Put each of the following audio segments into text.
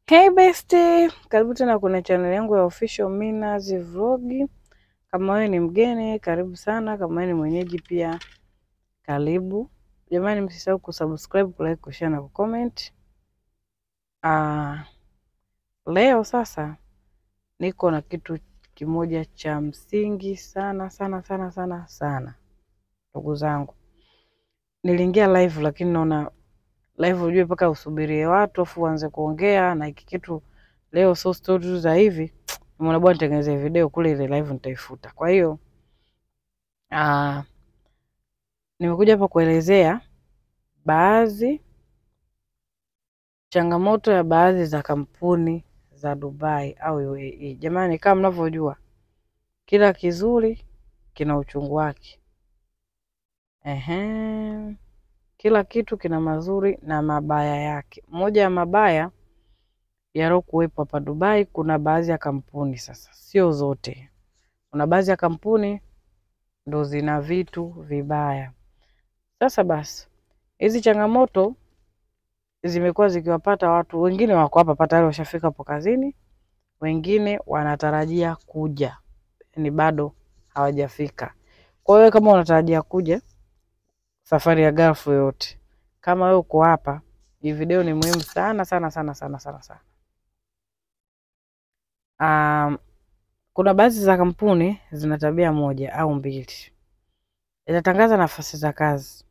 Hey bestie, karibu tena kwenye channel yangu ya official Mina's Vlog. Kama wewe ni mgeni, karibu sana. Kama wewe ni mwenyeji pia, karibu. Jamani, msisahau kusubscribe, kulike, kushare na kucomment. Leo sasa niko na kitu kimoja cha msingi sana sana sana sana sana. Ndugu zangu, niliingia live lakini naona live ujue mpaka usubirie watu afu uanze kuongea, na hiki kitu leo so stories za hivi mbona bwana nitengeneze video kule, ile live nitaifuta. Kwa hiyo nimekuja hapa kuelezea baadhi changamoto ya baadhi za kampuni za Dubai au UAE. Jamani, kama mnavyojua kila kizuri kina uchungu wake. Kila kitu kina mazuri na mabaya yake. Moja ya mabaya yalokuwepo hapa Dubai, kuna baadhi ya kampuni, sasa sio zote, kuna baadhi ya kampuni ndo zina vitu vibaya. Sasa basi, hizi changamoto zimekuwa zikiwapata watu wengine, wako hapa tayari washafika hapo kazini, wengine wanatarajia kuja, ni bado hawajafika. Kwa hiyo kama unatarajia kuja safari ya Gulf yote, kama wewe uko hapa, hii video ni muhimu sana sana sana sana sana sana. Kuna baadhi za kampuni zina tabia moja au mbili. Zinatangaza nafasi za kazi,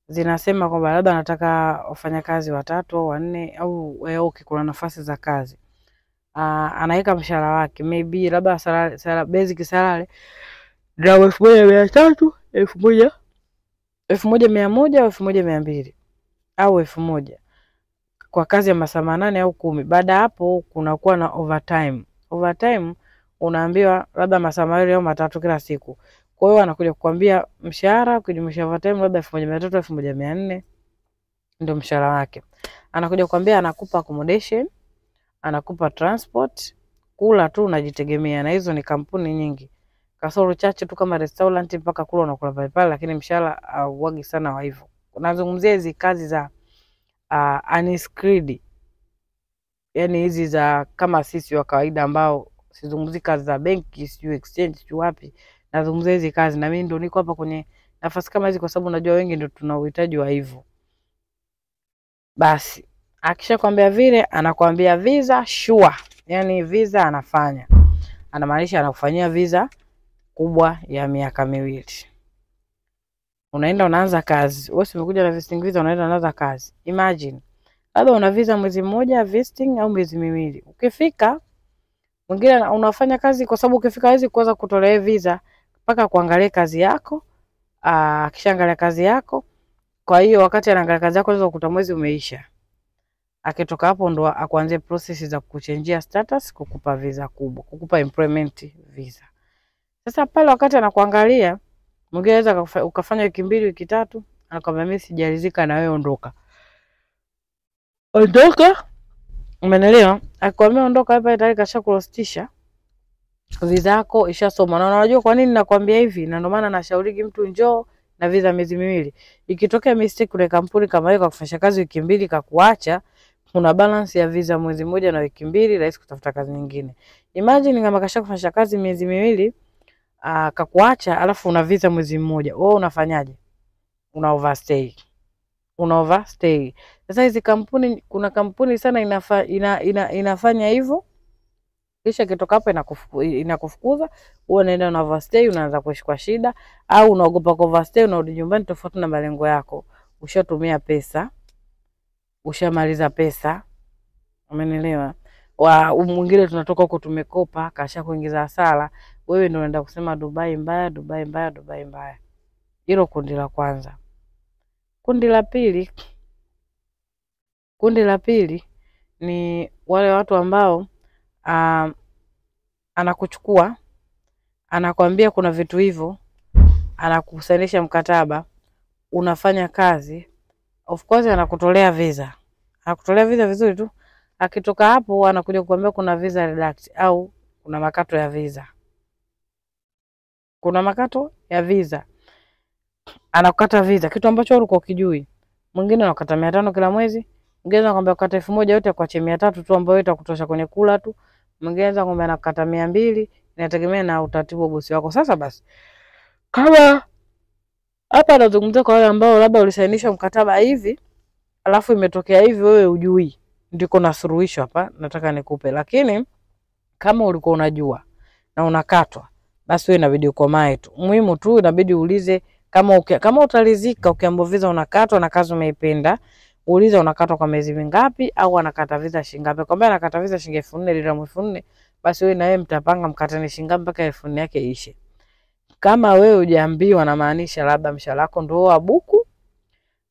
zinasema kwamba labda nataka wafanyakazi 3 au 4 au kuna nafasi za kazi. Anaweka mshahara wake, maybe labda basic salary ndio 1300, 1000, 1100 au 1200 au 1000 kwa kazi ya masaa 8 au 10. Baada hapo kunakuwa na overtime. Overtime unaambiwa labda masaa 2 au 3 kila siku. Kwa hiyo anakuja kukwambia mshahara ukijumlisha overtime labda 1300 1400 ndio mshahara wake. Anakuja kukwambia anakupa accommodation, anakupa transport, kula tu unajitegemea, na hizo ni kampuni nyingi. Kasoro chache tu kama restaurant mpaka kula unakula pale, lakini mshahara hauagi sana wa hivyo. Unazungumzia hizi kazi za unskilled, yani hizi za kama sisi wa kawaida ambao, sizungumzi kazi za benki, sio exchange, sio wapi. Nazungumzia hizi kazi, na mimi ndo niko hapa kwenye nafasi kama hizi kwa sababu najua wengi ndio tuna uhitaji wa hivyo. Basi akisha kwambia vile, anakuambia visa sure, yani visa anafanya, anamaanisha anakufanyia visa kubwa ya miaka 2. Unaenda unaanza kazi. Wewe umekuja na visiting visa, unaenda unaanza kazi. Imagine labda una visa mwezi mmoja visiting au miezi 2. Ukifika mwingine unafanya kazi, kwa sababu ukifika hawezi kuanza kutolea visa mpaka kuangalia kazi yako. Akishaangalia kazi yako, kwa hiyo wakati anaangalia kazi yako unaweza kukuta mwezi umeisha. Akitoka hapo ndo akuanze process za kukuchangia status, kukupa visa kubwa, kukupa employment visa. Sasa pale wakati anakuangalia, mwingine anaweza ukafanya wiki 2 wiki 3, anakuambia mimi sijalizika na wewe, ondoka. Ondoka. Umeelewa? Akwambia ondoka hapa, tayari kashakurostisha visa yako ishasoma. Na unajua kwa nini nakwambia hivi? Na ndio maana nashauri mtu njoo na visa miezi 2. Ikitokea mistake kule kampuni kama hiyo kufanya kazi wiki 2 kakuacha, kuna balance ya visa mwezi mmoja na wiki 2, rahisi kutafuta kazi nyingine. Imagine kama kashakufanya kazi miezi 2 kakuacha, alafu una visa mwezi mmoja, wewe unafanyaje? Una overstay. Sasa hizi kampuni, kuna kampuni sana inafanya hivyo, kisha kitoka hapo inakufukuza, wewe unaenda na overstay, unaanza kuishi kwa shida, au unaogopa kwa overstay, unarudi nyumbani tofauti na malengo yako. Ushatumia pesa, ushamaliza pesa. Umeelewa? Mwingine tunatoka huko tumekopa, kasha kuingiza hasara, wewe ndio unaenda kusema Dubai mbaya, Dubai mbaya, Dubai mbaya. Hilo kundi la kwanza. Kundi la pili ni wale watu ambao anakuchukua, anakuambia kuna vitu hivyo, anakusanisha mkataba, unafanya kazi, of course anakutolea visa. Anakutolea visa vizuri tu. Akitoka hapo anakuja kukuambia kuna visa redact au kuna makato ya visa. Kuna makato ya visa. Anakukata visa, kitu ambacho ulikuwa ukijui. Mwingine anakata 500 kila mwezi, Mwingine anakuambia kata 1000 yote kwa 300 tu ambayo itakutosha kwenye kula tu. Mwingine anakuambia nakata 200, inategemea na utaratibu wa bosi wako. Sasa basi, kama hapa nazungumzia kwa wale ambao labda ulisainisha mkataba hivi, alafu imetokea hivi wewe hujui, ndiko na suluhisho hapa nataka nikupe. Lakini kama ulikuwa unajua na unakatwa, basi wewe inabidi ukomae tu. Muhimu tu inabidi uulize kama utalizika ukiambiwa visa unakatwa na kazi umeipenda, uulize unakatwa kwa miezi mingapi au anakata visa shilingi ngapi. Kwamba anakata visa shilingi 4000 dirham 4000, basi wewe na wewe mtapanga mkatane shilingi ngapi mpaka 4000 yake ishe. Kama wewe hujaambiwa, na maanisha labda mshahara wako ndio wa buku,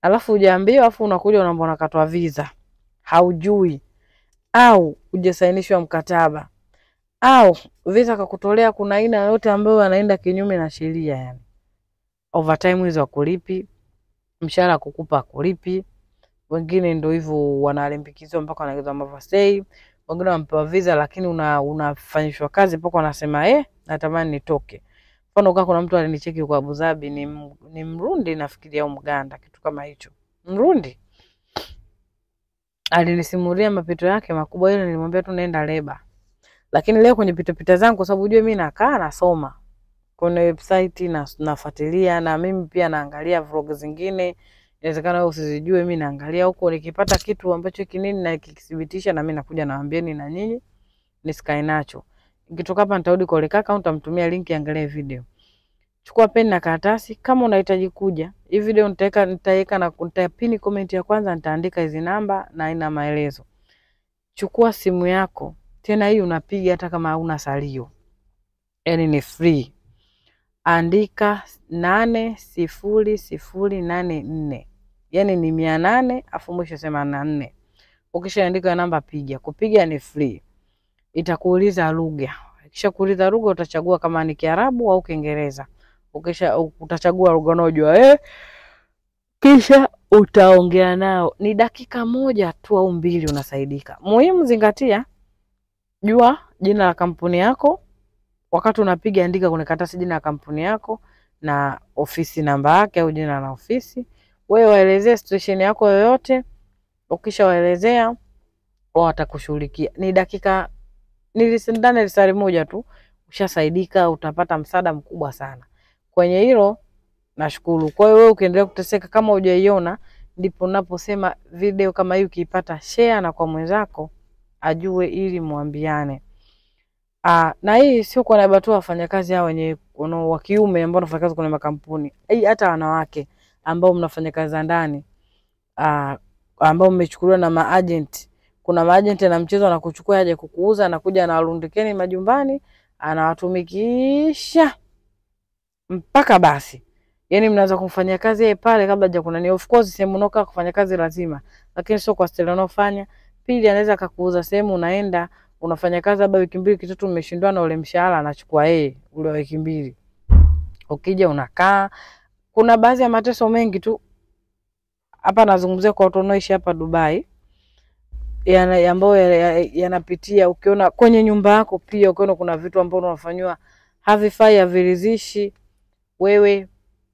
alafu hujaambiwa, alafu unakuja unaomba unakatwa visa, haujui au hujasainishwa mkataba au visa kakutolea kuna aina yote ambayo anaenda kinyume na sheria, yani overtime hizo kulipi, mshahara kukupa kulipi. Wengine ndio hivyo wanalimbikizwa mpaka wanaongeza mavasei, wengine wampewa visa lakini unafanyishwa kazi mpaka wanasema natamani nitoke. Mfano kuna mtu alinicheki kwa Abu Dhabi, ni Mrundi nafikiria au Mganda kitu kama hicho. Mrundi alinisimulia mapito yake makubwa, ile nilimwambia tu naenda leba. Lakini leo kwenye pita zangu, kwa sababu unajua mimi nakaa nasoma kwenye website na nafuatilia, na mimi pia naangalia vlog zingine, inawezekana wewe usizijue, mimi naangalia huko, nikipata kitu ambacho kinini na kikithibitisha na mimi nakuja nawaambieni na nyinyi nisikae nacho. Nikitoka hapa nitarudi kwa kaka, nitamtumia link angalie video. Chukua peni na karatasi kama unahitaji kuja. Hii video nitaweka na nitapini comment ya kwanza, nitaandika hizi namba na ina maelezo. Chukua simu yako, tena hii unapiga hata kama hauna salio. Yaani ni free. Andika 80084. Yaani ni 800 afu mwisho sema 4. Ukishaandika namba piga. Kupiga ni free. Itakuuliza lugha. Kisha kuuliza lugha utachagua kama ni Kiarabu au Kiingereza. Utachagua lugha unayojua kisha utaongea nao. Ni dakika 1 tu au 2 unasaidika. Muhimu zingatia, jua jina la kampuni yako. Wakati unapiga andika kwenye karatasi jina la kampuni yako na ofisi namba yake au jina la ofisi. Wewe waelezee situation yako yoyote. Ukishawaelezea wao watakushughulikia. Ni dakika nilisindana risali 1 tu ushasaidika, utapata msaada mkubwa sana. Kwenye hilo nashukuru. Kwa hiyo wewe ukiendelea kuteseka kama hujaiona, ndipo ninaposema video kama hii ukiipata share na kwa mwenzako ajue ili muambiane. Na hii sio kwa niaba tu wafanyakazi hao wenye wa kiume ambao wanafanya kazi kwenye makampuni. Hata wanawake ambao mnafanya kazi za ndani, ambao mmechukuliwa na maagent. Kuna maagent na mchezo anakuchukua aje kukuuza, anakuja na warundikeni majumbani, anawatumikisha mpaka basi. Yaani mnaanza kumfanyia kazi yeye pale kabla haja kuna ni of course sehemu unoka kufanya kazi lazima, lakini sio kwa style unofanya. Pili anaweza akakuuza sehemu unaenda unafanya kazi labda wiki 2 kitatu umeshindwana, ule mshahara anachukua yeye ule wiki 2. Ukija unakaa. Kuna baadhi ya mateso mengi tu. Hapa nazungumzia kwa watu wanaoishi hapa Dubai. Ambao yanapitia, ukiona kwenye nyumba yako pia ukiona kuna vitu ambavyo unafanywa havifai, haviridhishi, wewe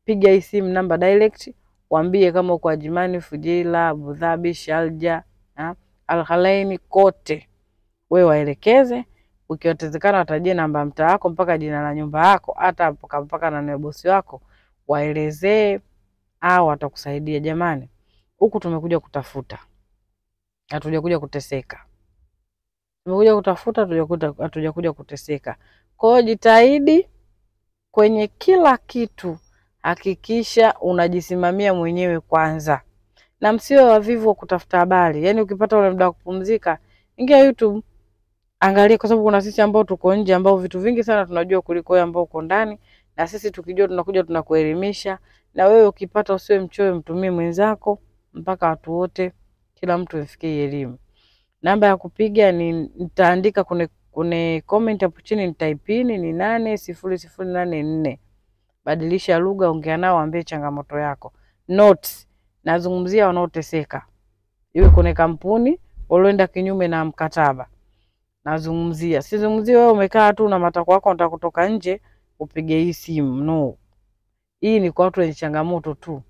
piga hii simu namba direct, waambie kama uko Ajmani, Fujairah, Abu Dhabi, Sharjah, Al Khalaini kote. Wewe waelekeze, ukiwatezekana watajie namba mtaa wako mpaka jina la nyumba yako, hata mpaka na bosi wako, waelezee au watakusaidia. Jamani, huku tumekuja kutafuta. Hatujakuja kuteseka. Tumekuja kutafuta, hatujakuja kuteseka. Kwa hiyo jitahidi kwenye kila kitu, hakikisha unajisimamia mwenyewe kwanza. Na msiwe wavivu wa kutafuta habari. Yaani ukipata ule muda wa kupumzika, ingia YouTube, angalia, kwa sababu kuna sisi ambao tuko nje ambao vitu vingi sana tunajua kuliko wewe ambao uko ndani, na sisi tukijua tunakuja tunakuelimisha. Na wewe ukipata usiwe mchoyo, mtumie mwenzako mpaka watu wote, kila mtu afikie elimu. Namba ya kupiga nitaandika kwenye comment hapo chini, nitaipini ni 80084. Badilisha lugha, ongea nao, ambie changamoto yako. Notes, nazungumzia wanaoteseka. Iwe kwenye kampuni walioenda kinyume na mkataba. Nazungumzia. Sizungumzie wewe umekaa tu na matakwa yako unataka kutoka nje upige hii simu. No. Hii ni kwa watu wenye changamoto tu.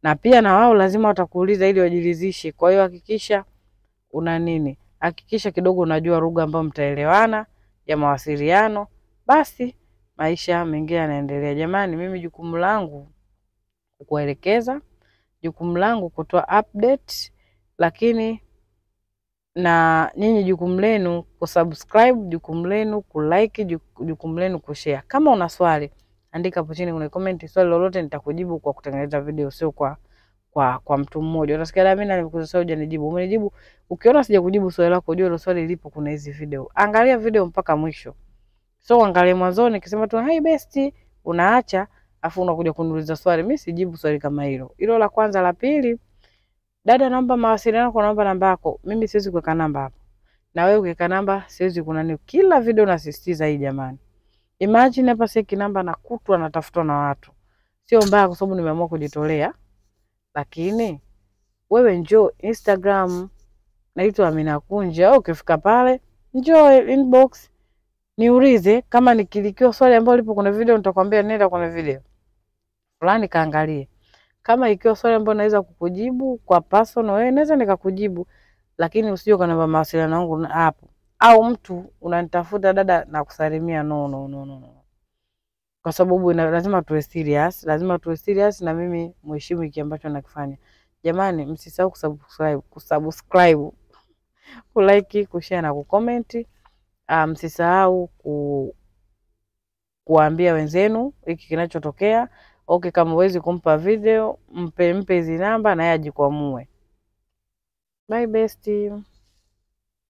Na pia na wao lazima watakuuliza ili wajiridhishe. Kwa hiyo hakikisha una nini, hakikisha kidogo unajua lugha ambayo mtaelewana ya mawasiliano, basi maisha mengine yanaendelea. Jamani, mimi jukumu langu kukuelekeza, jukumu langu kutoa update, lakini na nyinyi jukumu lenu kusubscribe, jukumu lenu kulike, jukumu lenu kushare. Kama una swali, andika hapo chini kwenye comment swali lolote, nitakujibu kwa kutengeneza video, sio kwa mtu mmoja. Utasikia mimi nilikuuliza swali hujanijibu. Umenijibu. Ukiona sija kujibu swali lako, ujue hilo swali lipo kuna hizi video. Angalia video mpaka mwisho. So angalia mwanzoni nikisema tu hi bestie, unaacha afu unakuja kuniuliza swali. Mimi sijibu swali kama hilo. Hilo la kwanza. La pili, dada naomba mawasiliano kwa namba yako. Mimi siwezi kuweka namba hapo. Na wewe ukiweka namba siwezi kunani. Kila video nasisitiza hii jamani. Imagine hapa seki namba na kutwa natafutwa na watu. Sio mbaya kwa sababu nimeamua kujitolea. Lakini wewe njoo Instagram, naitwa Amina Kunja. Ukifika pale njoo inbox niulize, kama nikilikiwa swali ambalo lipo kwenye video nitakwambia nenda kwenye video fulani kaangalie. Kama ikiwa swali ambalo naweza kukujibu kwa personal, wewe naweza nikakujibu, lakini usije kwa mawasiliano yangu hapo. Au mtu unanitafuta dada na kusalimia, no. Kwa sababu lazima tuwe serious, na mimi mheshimu hiki ambacho nakifanya. Jamani, msisahau kusubscribe, kulike, kushare na kucomment. Msisahau kuambia wenzenu hiki kinachotokea. Okay, kama huwezi kumpa video, mpe hizi namba na yeye ajikwamue. Bye bestie.